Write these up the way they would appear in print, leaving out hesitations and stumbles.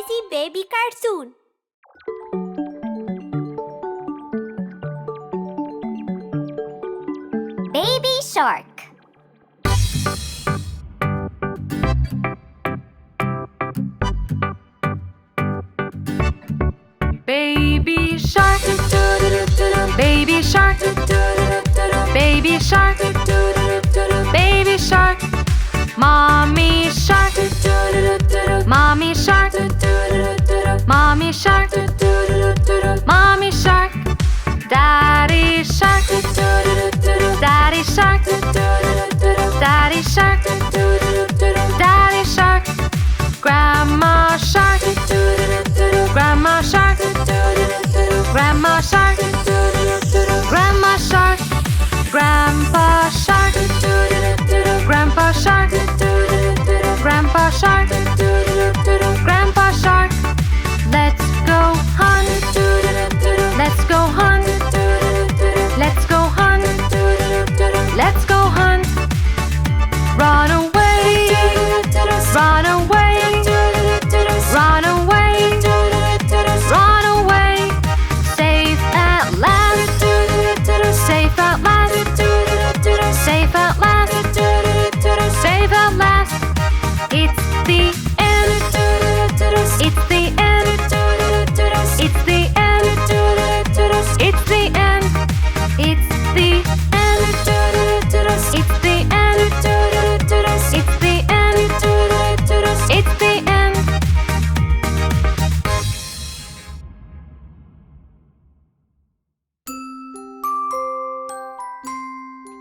spicy baby cartoon. Baby shark. Baby shark, baby shark, baby shark, baby shark, mommy shark, mommy shark, mommy shark, mommy shark, daddy shark, daddy shark, daddy shark, daddy shark, grandma shark, grandma shark, grandma shark, grandma shark, grandpa shark, grandpa shark, grandpa shark, grandpa shark. Let's go hunt, let's go hunt, let's go hunt, let's go hunt. Run away, run away, run away, run away. Safe at last, safe at last, safe at last, safe at last. It's the end, it's the end, it's the end, it's the end, it's the end, it's the end, it's the end, it's the end.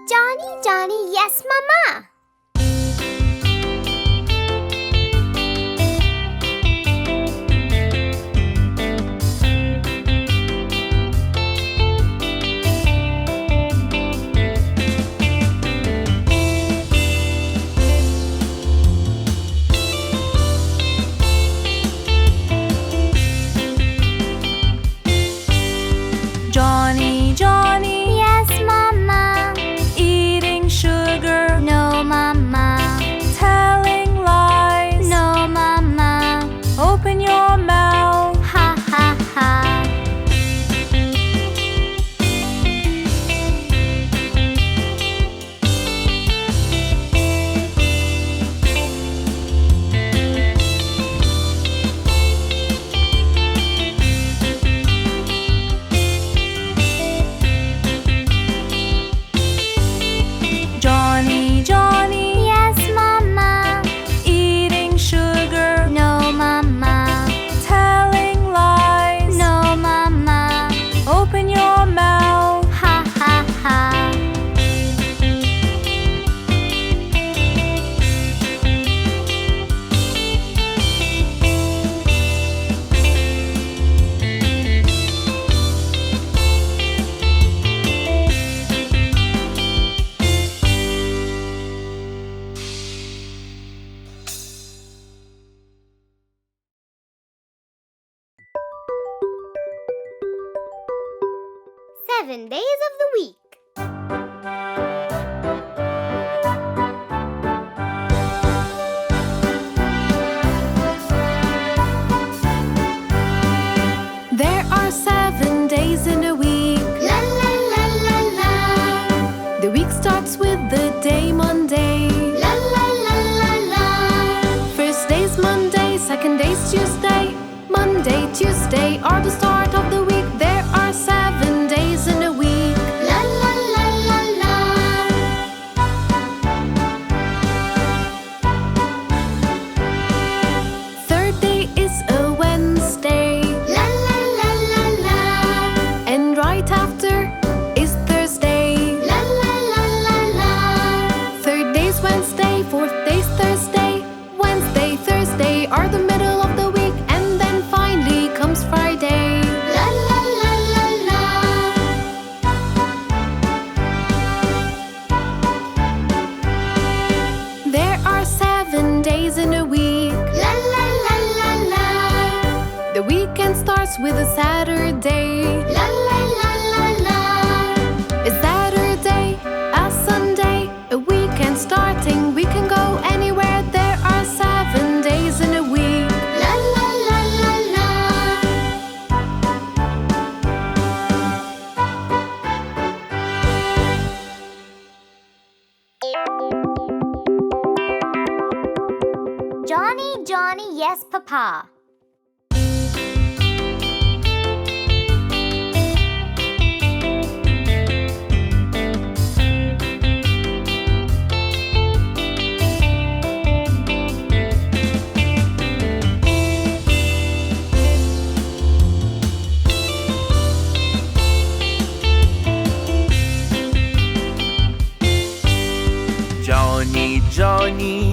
Johnny, Johnny, yes, Mama. Johnny, Johnny, Yes, Mama. eating sugar, No, Mama. telling lies. No, Mama. Open your mouth. Ha, ha, ha. Johnny, Johnny, Yes, Mama. eating sugar, No, Mama. telling lies. No, Mama. Open your mouth. Ha, ha, ha. Seven days of the week. There are 7 days in a week. La la la la la. The week starts with the day Monday. La la la la la. First day's Monday, second day's Tuesday. Monday, Tuesday are the start of the week. There are 7 days in a week. La la la la la. Third day is a Wednesday. La la la la la. And right after is Thursday. La la la la la. Third day's Wednesday, fourth day's Thursday. Wednesday, Thursday are the middle of the week. And then finally comes Friday. La la la la la. There are 7 days in a week. La la la la la. The weekend starts with a Saturday. La la la la la. A Saturday, a Sunday, a weekend starting. We can go anywhere. There are 7 days in a week. La la la Johnny, Johnny, yes, Papa. Johnny, Johnny,